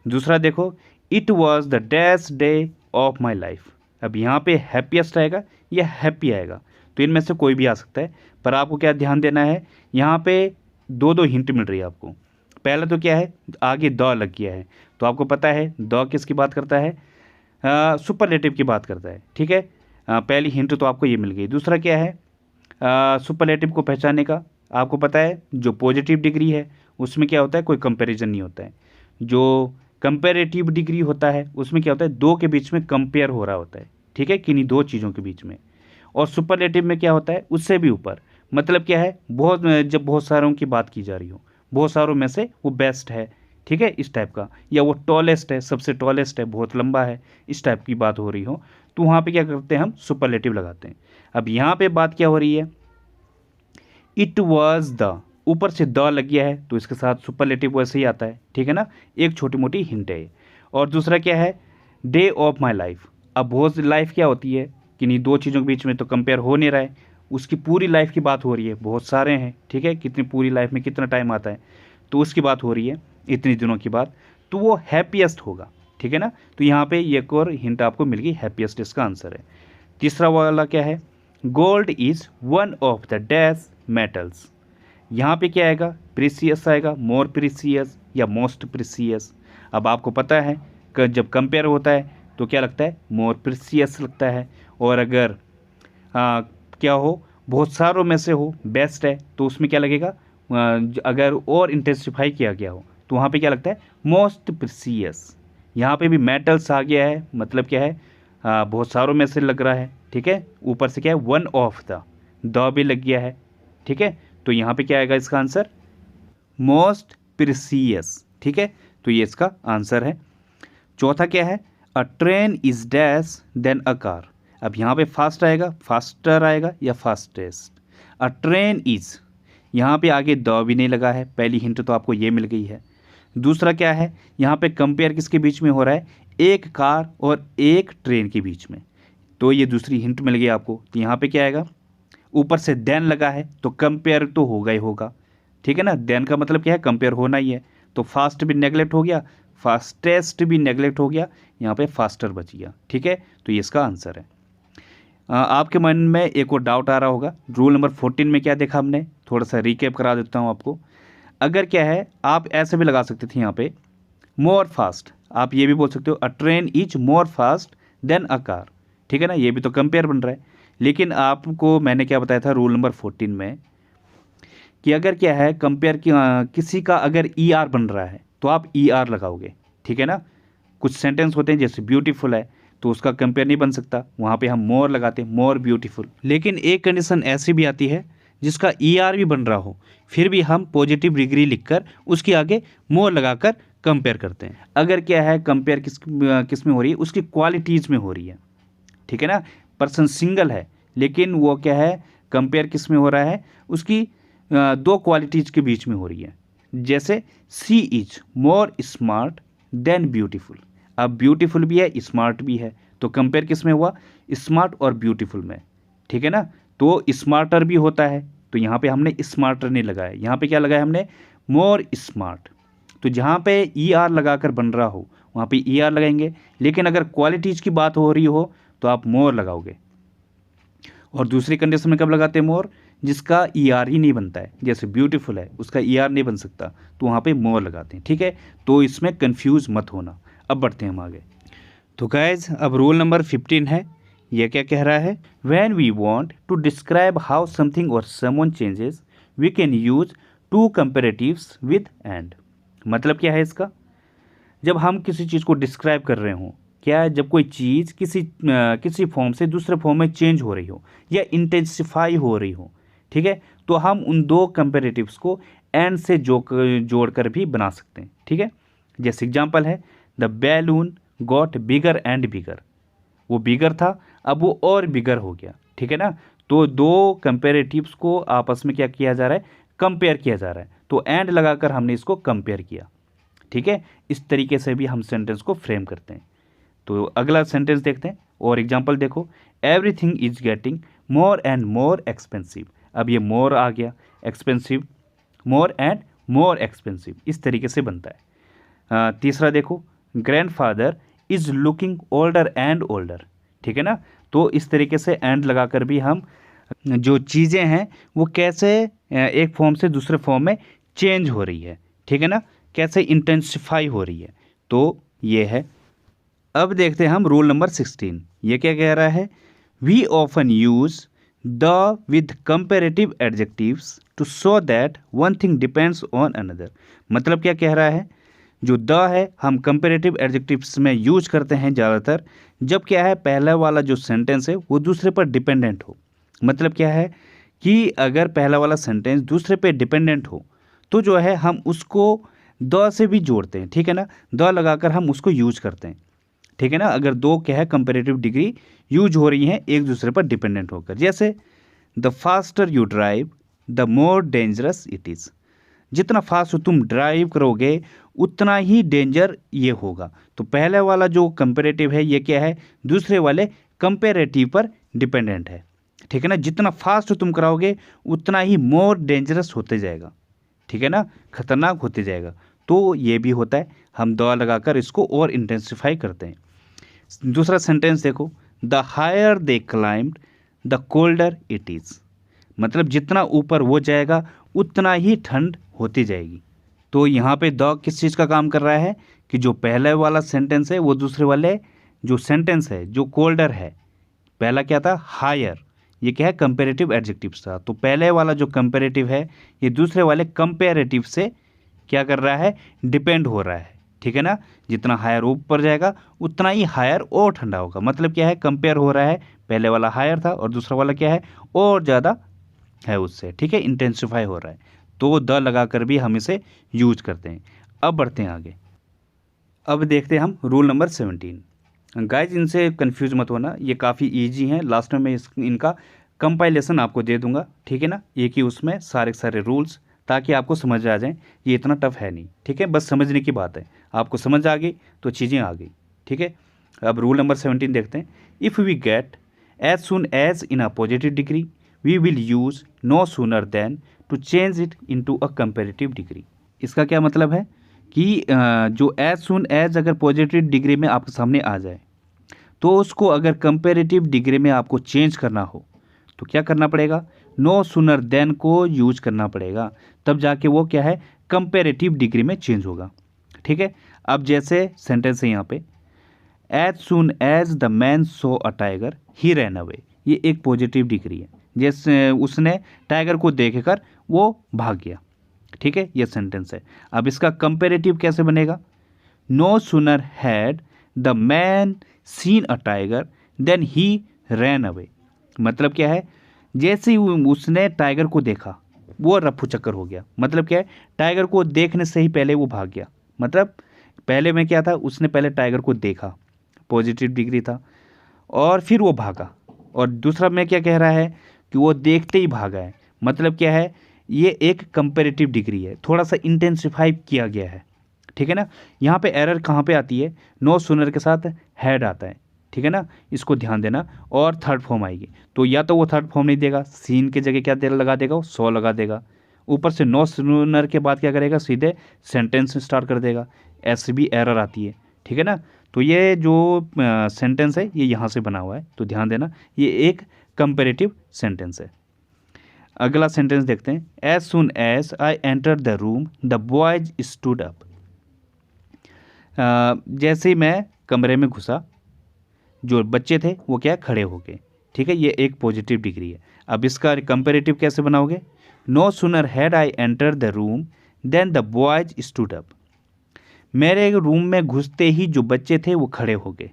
दूसरा देखो, it was the dash day of my life. अब यहाँ पे हैप्पीएस्ट आएगा या हैप्पी आएगा, तो इनमें से कोई भी आ सकता है। पर आपको क्या ध्यान देना है, यहाँ पे दो हिंट मिल रही है आपको। पहला तो क्या है, आगे द लग गया है, तो आपको पता है द किसकी बात करता है, सुपरलेटिव की बात करता है, ठीक है। पहली हिंट तो आपको ये मिल गई। दूसरा क्या है, सुपरलेटिव को पहचानने का आपको पता है, जो पॉजिटिव डिग्री है उसमें क्या होता है, कोई कंपैरिजन नहीं होता है। जो कंपेरेटिव डिग्री होता है उसमें क्या होता है, दो के बीच में कंपेयर हो रहा होता है, ठीक है, किन्हीं दो चीज़ों के बीच में। और सुपरलेटिव में क्या होता है, उससे भी ऊपर, मतलब क्या है, जब बहुत सारों की बात की जा रही हो, बहुत सारों में से वो बेस्ट है, ठीक है, इस टाइप का। या वो टॉलेस्ट है, सबसे टॉलेस्ट है, बहुत लंबा है, इस टाइप की बात हो रही हो, तो वहाँ पे क्या करते हैं, हम सुपरलेटिव लगाते हैं। अब यहाँ पे बात क्या हो रही है, इट वॉज द, ऊपर से द लग गया है तो इसके साथ सुपरलेटिव वैसे ही आता है, ठीक है ना। एक छोटी मोटी हिंट है। और दूसरा क्या है, डे ऑफ माई लाइफ। अब बहुत लाइफ क्या होती है, किन्हीं दो चीज़ों के बीच में तो कंपेयर हो नहीं रहा है, उसकी पूरी लाइफ की बात हो रही है, बहुत सारे हैं, ठीक है, कितनी पूरी लाइफ में कितना टाइम आता है, तो उसकी बात हो रही है, इतनी दिनों की बात, तो वो हैप्पीएस्ट होगा, ठीक है ना। तो यहाँ पे एक और हिंट आपको मिल गई, हैप्पीएस्ट इसका आंसर है। तीसरा वाला क्या है, gold is one of the dash metals. यहाँ पे क्या आएगा, प्रीसियस आएगा, मोर प्रीसियस या मोस्ट प्रीसियस। अब आपको पता है कि जब कंपेयर होता है तो क्या लगता है, मोर प्रीसियस लगता है। और अगर क्या हो, बहुत सारों में से हो, बेस्ट है, तो उसमें क्या लगेगा, अगर और इंटेंसिफाई किया गया हो तो वहाँ पे क्या लगता है, मोस्ट प्रीसियस। यहाँ पे भी मेटल्स आ गया है, मतलब क्या है, बहुत सारों में से लग रहा है, ठीक है। ऊपर से क्या है, वन ऑफ द भी लग गया है, ठीक है। तो यहाँ पे क्या आएगा इसका आंसर, मोस्ट प्रीसियस, ठीक है। तो ये इसका आंसर है। चौथा क्या है, a train is dash than a car. अब यहाँ पे फास्ट आएगा, फास्टर आएगा या फास्टेस्ट। अ ट्रेन इज, यहाँ पे आगे द भी नहीं लगा है, पहली हिंट तो आपको ये मिल गई है। दूसरा क्या है, यहाँ पे कंपेयर किसके बीच में हो रहा है, एक कार और एक ट्रेन के बीच में। तो ये दूसरी हिंट मिल गई आपको। तो यहाँ पे क्या आएगा, ऊपर से देन लगा है तो कंपेयर तो होगा ही होगा, ठीक है ना। देन का मतलब क्या है, कंपेयर होना ही है। तो फास्ट भी नेगलेक्ट हो गया, फास्टेस्ट भी नेगलेक्ट हो गया, यहाँ पे फास्टर बच गया, ठीक है। तो ये इसका आंसर है। आपके मन में एक और डाउट आ रहा होगा, रूल नंबर 14 में क्या देखा हमने, थोड़ा सा रिकैप करा देता हूँ आपको। अगर क्या है, आप ऐसे भी लगा सकते थे यहाँ पे, मोर फास्ट, आप ये भी बोल सकते हो a train is more fast than a car, ठीक है ना, ये भी तो कंपेयर बन रहा है। लेकिन आपको मैंने क्या बताया था रूल नंबर 14 में, कि अगर क्या है कंपेयर किसी का अगर ई आर बन रहा है तो आप ई आर लगाओगे, ठीक है ना। कुछ सेंटेंस होते हैं जैसे ब्यूटीफुल है तो उसका कंपेयर नहीं बन सकता, वहाँ पे हम मोर लगाते हैं, मोर ब्यूटीफुल। लेकिन एक कंडीशन ऐसी भी आती है जिसका ई आर भी बन रहा हो, फिर भी हम पॉजिटिव डिग्री लिखकर उसके आगे मोर लगाकर कंपेयर करते हैं। अगर क्या है कंपेयर किस में हो रही है, उसकी क्वालिटीज़ में हो रही है, ठीक है ना। पर्सन सिंगल है लेकिन वो क्या है कंपेयर किस में हो रहा है, उसकी दो क्वालिटीज़ के बीच में हो रही है। जैसे she is more smart than beautiful, अब ब्यूटीफुल भी है स्मार्ट भी है, तो कंपेयर किस में हुआ, स्मार्ट और ब्यूटीफुल में, ठीक है ना। तो स्मार्टर भी होता है, तो यहाँ पे हमने स्मार्टर नहीं लगाया, यहाँ पे क्या लगाया हमने, मोर स्मार्ट। तो जहाँ पे ई आर लगाकर बन रहा हो वहाँ पे ई आर लगाएंगे, लेकिन अगर क्वालिटीज़ की बात हो रही हो तो आप मोर लगाओगे। और दूसरी कंडीशन में कब लगाते हैं मोर, जिसका ई आर ही नहीं बनता है, जैसे ब्यूटीफुल है उसका ई आर नहीं बन सकता, तो वहाँ पे मोर लगाते हैं, ठीक है। तो इसमें कंफ्यूज मत होना। अब बढ़ते हैं हम आगे। तो गाइज अब रूल नंबर 15 है, यह क्या कह रहा है, when we want to describe how something or someone changes we can use two comparatives with and. मतलब क्या है इसका, जब हम किसी चीज़ को डिस्क्राइब कर रहे हों, क्या है जब कोई चीज़ किसी फॉर्म से दूसरे फॉर्म में चेंज हो रही हो या इंटेंसिफाई हो रही हो, ठीक है, तो हम उन दो कंपेरेटिव्स को एंड से जोड़कर भी बना सकते हैं, ठीक है। जैसे एग्जांपल है, the balloon got bigger and bigger, वो बिगर था अब वो और बिगर हो गया, ठीक है ना। तो दो कंपेरेटिव्स को आपस में क्या किया जा रहा है, कंपेयर किया जा रहा है, तो एंड लगाकर हमने इसको कंपेयर किया, ठीक है। इस तरीके से भी हम सेंटेंस को फ्रेम करते हैं। तो अगला सेंटेंस देखते हैं और एग्जांपल देखो, everything is getting more and more expensive, अब ये मोर आ गया, expensive, more and more expensive, इस तरीके से बनता है। तीसरा देखो, grandfather is looking older and older, ठीक है ना। तो इस तरीके से एंड लगाकर भी हम जो चीज़ें हैं वो कैसे एक फॉर्म से दूसरे फॉर्म में चेंज हो रही है, ठीक है ना, कैसे इंटेंसिफाई हो रही है, तो ये है। अब देखते हैं हम रूल नंबर 16, ये क्या कह रहा है, we often use the with comparative adjectives to show that one thing depends on another. मतलब क्या कह रहा है, जो द है हम कंपेरेटिव एडजेक्टिव्स में यूज करते हैं ज़्यादातर जब क्या है पहला वाला जो सेंटेंस है वो दूसरे पर डिपेंडेंट हो। मतलब क्या है कि अगर पहला वाला सेंटेंस दूसरे पे डिपेंडेंट हो तो जो है हम उसको द से भी जोड़ते हैं, ठीक है ना, द लगाकर हम उसको यूज करते हैं, ठीक है ना। अगर दो क्या है कंपेरेटिव डिग्री यूज हो रही हैं एक दूसरे पर डिपेंडेंट होकर, जैसे the faster you drive the more dangerous it is, जितना फास्ट तुम ड्राइव करोगे उतना ही डेंजर ये होगा। तो पहले वाला जो कंपेरेटिव है ये क्या है, दूसरे वाले कंपेरेटिव पर डिपेंडेंट है, ठीक है ना। जितना फास्ट तुम कराओगे उतना ही मोर डेंजरस होते जाएगा, ठीक है ना, खतरनाक होते जाएगा। तो ये भी होता है, हम द लगाकर इसको और इंटेंसिफाई करते हैं। दूसरा सेंटेंस देखो, the higher they climbed the colder it is, मतलब जितना ऊपर वो जाएगा उतना ही ठंड होती जाएगी। तो यहाँ पे द किस चीज़ का काम कर रहा है कि जो पहले वाला सेंटेंस है वो दूसरे वाले जो सेंटेंस है जो कोल्डर है, पहला क्या था हायर, ये क्या है कंपेरेटिव एडजेक्टिव्स था, तो पहले वाला जो कंपेरेटिव है ये दूसरे वाले कंपेरेटिव से क्या कर रहा है, डिपेंड हो रहा है, ठीक है ना। जितना हायर ऊपर जाएगा उतना ही हायर और ठंडा होगा। मतलब क्या है कंपेयर हो रहा है, पहले वाला हायर था और दूसरा वाला क्या है और ज़्यादा है उससे, ठीक है, इंटेंसिफाई हो रहा है। तो द लगाकर भी हम इसे यूज करते हैं। अब बढ़ते हैं आगे। अब देखते हैं हम रूल नंबर 17। गाइज इनसे कंफ्यूज मत होना, ये काफ़ी इजी हैं, लास्ट में मैं इनका कंपाइलेशन आपको दे दूंगा, ठीक है ना, एक ही उसमें सारे रूल्स, ताकि आपको समझ आ जाए। ये इतना टफ है नहीं, ठीक है, बस समझने की बात है, आपको समझ आ गई तो चीज़ें आ गई, ठीक है। अब रूल नंबर 17 देखते हैं। If we get as soon as in a positive degree we will use no sooner than to change it into a comparative degree. इसका क्या मतलब है कि जो एज सुन एज अगर पॉजिटिव डिग्री में आपके सामने आ जाए तो उसको अगर कंपेरेटिव डिग्री में आपको चेंज करना हो तो क्या करना पड़ेगा, नो सूनर देन को यूज करना पड़ेगा, तब जाके वो क्या है कंपेरेटिव डिग्री में चेंज होगा। ठीक है, अब जैसे सेंटेंस है यहाँ पे, as soon as the man saw a tiger he ran away, ये एक पॉजिटिव डिग्री है, जैसे उसने टाइगर को देखकर वो भाग गया। ठीक है, ये सेंटेंस है। अब इसका कंपेरेटिव कैसे बनेगा, no sooner had the man seen a tiger then he ran away, मतलब क्या है, जैसे ही उसने टाइगर को देखा वो रफू चक्कर हो गया। मतलब क्या है, टाइगर को देखने से ही पहले वो भाग गया। मतलब पहले में क्या था, उसने पहले टाइगर को देखा, पॉजिटिव डिग्री था, और फिर वो भागा। और दूसरा में क्या कह रहा है कि वो देखते ही भागा है, मतलब क्या है, ये एक कंपेरेटिव डिग्री है, थोड़ा सा इंटेंसिफाई किया गया है। ठीक है ना, यहाँ पे एरर कहाँ पे आती है, नो सूनर के साथ हैड आता है। ठीक है ना, इसको ध्यान देना। और थर्ड फॉर्म आएगी तो या तो वो थर्ड फॉर्म नहीं देगा, सीन के जगह क्या लगा देगा, वो सो लगा देगा। ऊपर से नो सूनर के बाद क्या करेगा, सीधे सेंटेंस स्टार्ट कर देगा, ऐसे भी एरर आती है। ठीक है ना, तो ये जो सेंटेंस है ये यहाँ से बना हुआ है, तो ध्यान देना, ये एक कंपेरेटिव सेंटेंस है। अगला सेंटेंस देखते हैं, as soon as I enter the room the boys stood up, जैसे ही मैं कमरे में घुसा जो बच्चे थे वो क्या खड़े हो गए। ठीक है, ये एक पॉजिटिव डिग्री है। अब इसका कंपेरेटिव कैसे बनाओगे, no sooner had I enter the room then the boys stood up, मेरे रूम में घुसते ही जो बच्चे थे वो खड़े हो गए।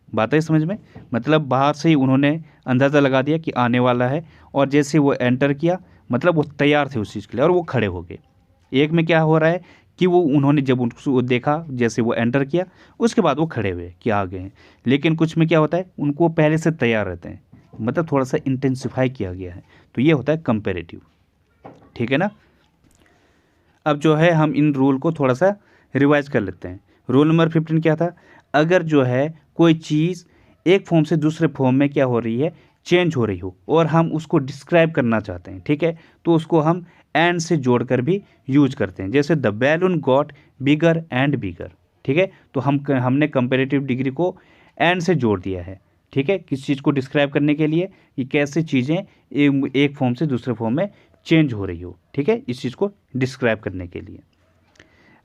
बात है समझ में, मतलब बाहर से ही उन्होंने अंदाज़ा लगा दिया कि आने वाला है, और जैसे वो एंटर किया मतलब वो तैयार थे उस चीज़ के लिए और वो खड़े हो गए। एक में क्या हो रहा है कि वो उन्होंने जब उनको देखा, जैसे वो एंटर किया उसके बाद वो खड़े हुए कि आ गए हैं। लेकिन कुछ में क्या होता है, उनको पहले से तैयार रहते हैं, मतलब थोड़ा सा इंटेंसिफाई किया गया है, तो ये होता है कंपेरेटिव। ठीक है ना, अब जो है हम इन रूल को थोड़ा सा रिवाइज कर लेते हैं। रूल नंबर 15 क्या था, अगर जो है कोई चीज़ एक फॉर्म से दूसरे फॉर्म में क्या हो रही है, चेंज हो रही हो, और हम उसको डिस्क्राइब करना चाहते हैं, ठीक है, तो उसको हम एंड से जोड़कर भी यूज करते हैं। जैसे the balloon got bigger and bigger, ठीक है, तो हमने कंपेरेटिव डिग्री को एंड से जोड़ दिया है। ठीक है, किस चीज़ को डिस्क्राइब करने के लिए कि कैसे चीज़ें एक फॉर्म से दूसरे फॉर्म में चेंज हो रही हो। ठीक है, इस चीज़ को डिस्क्राइब करने के लिए।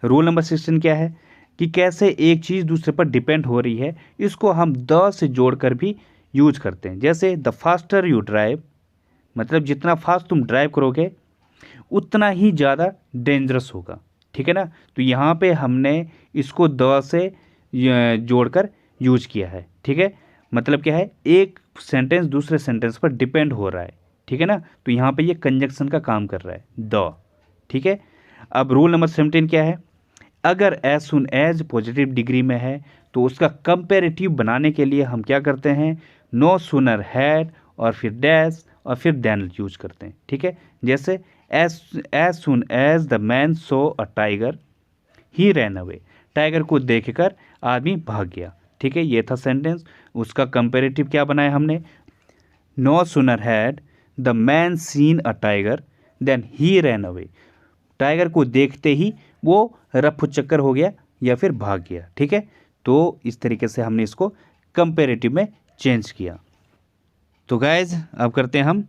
रूल नंबर 16 क्या है कि कैसे एक चीज़ दूसरे पर डिपेंड हो रही है, इसको हम द से जोड़कर भी यूज करते हैं। जैसे द फास्टर यू ड्राइव, मतलब जितना फास्ट तुम ड्राइव करोगे उतना ही ज़्यादा डेंजरस होगा। ठीक है ना, तो यहाँ पे हमने इसको द से जोड़कर यूज किया है। ठीक है, मतलब क्या है, एक सेंटेंस दूसरे सेंटेंस पर डिपेंड हो रहा है। ठीक है ना, तो यहाँ पे ये कंजक्शन का काम कर रहा है द। ठीक है, अब रूल नंबर 17 क्या है, अगर as soon as positive degree में है तो उसका कंपेरेटिव बनाने के लिए हम क्या करते हैं, नो सूनर हैड और फिर डैश और फिर देन यूज करते हैं। ठीक है, जैसे as soon as the man saw a tiger he ran away, tiger को देखकर आदमी भाग गया। ठीक है, ये था सेंटेंस। उसका कंपेरेटिव क्या बनाया हमने, no sooner had the man seen a tiger then he ran away, tiger को देखते ही वो रफू चक्कर हो गया या फिर भाग गया। ठीक है, तो इस तरीके से हमने इसको कंपेरेटिव में चेंज किया। तो गाइज अब करते हैं हम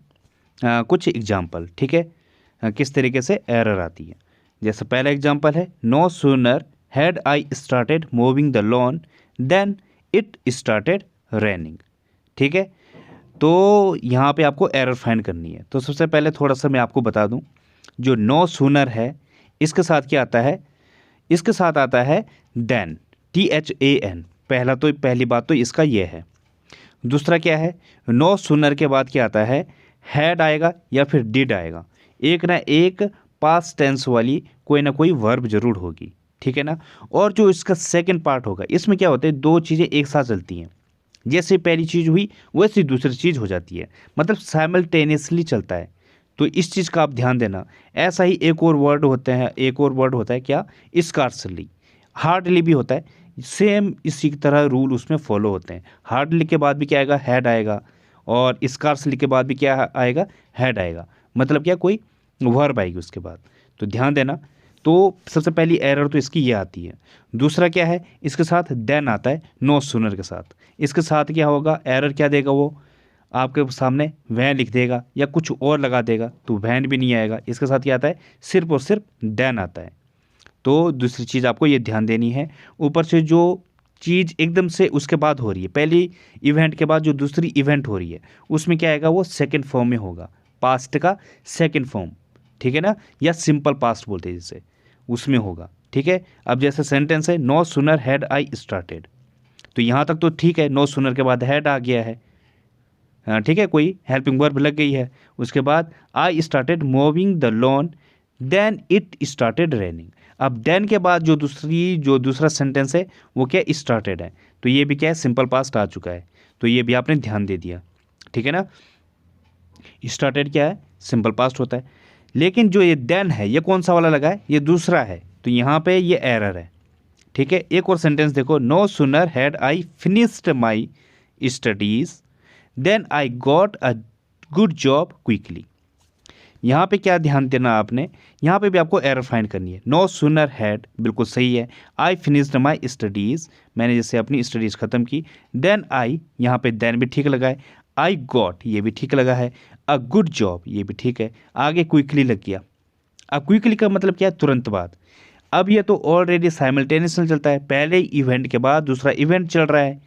कुछ एग्जाम्पल। ठीक है, किस तरीके से एरर आती है। जैसे पहला एग्जाम्पल है, no sooner had I started moving the lawn then it started raining. ठीक है, तो यहाँ पे आपको एरर फाइंड करनी है। तो सबसे पहले थोड़ा सा मैं आपको बता दूँ, जो नो सूनर है इसके साथ क्या आता है, इसके साथ आता है देन, THAN। पहली बात तो इसका ये है। दूसरा क्या है, नो सूनर के बाद क्या आता है, हैड आएगा या फिर डिड आएगा, एक ना एक पास्ट टेंस वाली कोई ना कोई वर्ब जरूर होगी। ठीक है ना, और जो इसका सेकंड पार्ट होगा, इसमें क्या होता है, दो चीज़ें एक साथ चलती हैं, जैसे पहली चीज़ हुई वैसे दूसरी चीज़ हो जाती है, मतलब साइमल्टेनियसली चलता है। तो इस चीज़ का आप ध्यान देना। ऐसा ही एक और वर्ड होता है क्या, स्कार्सली, हार्डली भी होता है, सेम इसी की तरह रूल उसमें फॉलो होते हैं। हार्डली के बाद भी क्या आएगा, हैड आएगा, और स्कार्सली के बाद भी क्या आएगा, हैड आएगा, मतलब क्या कोई वर्ब आएगी उसके बाद। तो ध्यान देना। तो सबसे पहली एरर तो इसकी ये आती है। दूसरा क्या है, इसके साथ देन आता है नो सूनर के साथ। इसके साथ क्या होगा, एरर क्या देगा, वो आपके सामने वैन लिख देगा या कुछ और लगा देगा, तो वैन भी नहीं आएगा। इसके साथ क्या आता है, सिर्फ और सिर्फ देन आता है। तो दूसरी चीज़ आपको ये ध्यान देनी है। ऊपर से जो चीज़ एकदम से उसके बाद हो रही है, पहली इवेंट के बाद जो दूसरी इवेंट हो रही है, उसमें क्या आएगा, वो सेकंड फॉर्म में होगा, पास्ट का सेकंड फॉर्म, ठीक है ना, या सिंपल पास्ट बोलते हैं जिसे, उसमें होगा। ठीक है, अब जैसे सेंटेंस है, no sooner had I started, तो यहाँ तक तो ठीक है, नो सूनर के बाद हैड आ गया है, ठीक है, कोई हेल्पिंग वर्ब लग गई है। उसके बाद I started moving the lawn then it started raining. अब देन के बाद जो दूसरा सेंटेंस है वो क्या, स्टार्टेड है, तो ये भी क्या है, सिंपल पास्ट आ चुका है, तो ये भी आपने ध्यान दे दिया। ठीक है ना, स्टार्टेड क्या है, सिंपल पास्ट होता है। लेकिन जो ये देन है, ये कौन सा वाला लगा है, ये दूसरा है, तो यहाँ पे ये एरर है। ठीक है, एक और सेंटेंस देखो, no sooner had I finished my studies then I got a good job quickly. यहाँ पे क्या ध्यान देना आपने, यहाँ पे भी आपको एरर फाइंड करनी है। नो सूनर हैड बिल्कुल सही है, आई फिनिश्ड माई स्टडीज़, मैंने जैसे अपनी स्टडीज़ ख़त्म की, देन आई, यहाँ पे देन भी ठीक लगा है, आई गॉट ये भी ठीक लगा है, अ गुड जॉब ये भी ठीक है, आगे क्विकली लग गया। अब क्विकली का मतलब क्या है, तुरंत बाद। अब ये तो ऑलरेडी साइमल्टेनियसली चलता है, पहले इवेंट के बाद दूसरा इवेंट चल रहा है,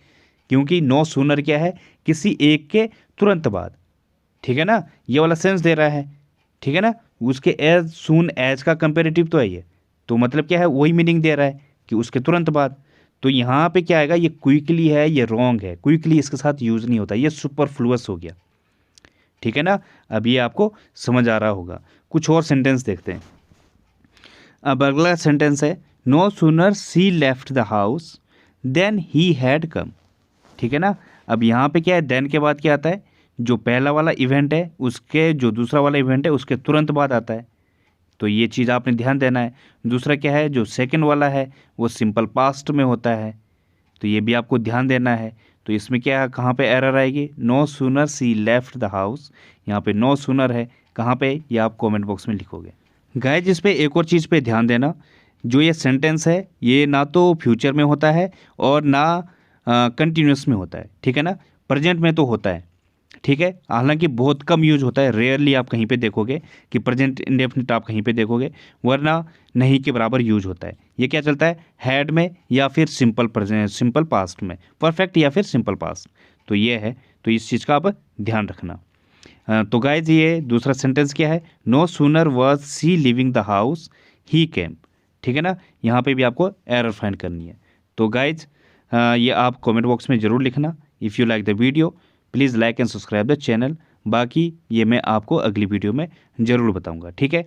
क्योंकि नो सूनर क्या है, किसी एक के तुरंत बाद। ठीक है ना, ये वाला सेंस दे रहा है। ठीक है ना, उसके एज सून एज का कंपेरेटिव तो है ये, तो मतलब क्या है, वही मीनिंग दे रहा है कि उसके तुरंत बाद। तो यहाँ पे क्या आएगा, ये क्विकली है, ये रॉन्ग है, क्विकली इसके साथ यूज़ नहीं होता, ये सुपरफ्लुअस हो गया। ठीक है ना, अब ये आपको समझ आ रहा होगा। कुछ और सेंटेंस देखते हैं। अब अगला सेंटेंस है, no sooner she left the house then he had come. ठीक है ना, अब यहाँ पे क्या है, देन के बाद क्या आता है, जो पहला वाला इवेंट है उसके जो दूसरा वाला इवेंट है उसके तुरंत बाद आता है, तो ये चीज़ आपने ध्यान देना है। दूसरा क्या है, जो सेकंड वाला है वो सिंपल पास्ट में होता है, तो ये भी आपको ध्यान देना है। तो इसमें क्या है, कहाँ पे एरर आएगी, no sooner she left the house, यहाँ पे नो सूनर है, कहाँ पे, ये आप कमेंट बॉक्स में लिखोगे। गाइस इस पे एक और चीज़ पे ध्यान देना, जो ये सेंटेंस है ये ना तो फ्यूचर में होता है और ना कंटिन्यूस में होता है। ठीक है ना, प्रेजेंट में तो होता है। ठीक है, हालांकि बहुत कम यूज होता है, रेयरली आप कहीं पे देखोगे कि प्रेजेंट इंडेफिनिट आप कहीं पे देखोगे, वरना नहीं के बराबर यूज होता है। ये क्या चलता है, हैड में या फिर सिंपल पास्ट में, परफेक्ट या फिर सिंपल पास्ट, तो ये है, तो इस चीज़ का आप ध्यान रखना। तो गाइज ये दूसरा सेंटेंस क्या है, no sooner was she leaving the house he came. ठीक है ना, यहाँ पे भी आपको एरर फाइंड करनी है। तो गाइज ये आप कमेंट बॉक्स में ज़रूर लिखना। If you like the video please like and subscribe the channel. बाकी ये मैं आपको अगली वीडियो में ज़रूर बताऊँगा। ठीक है।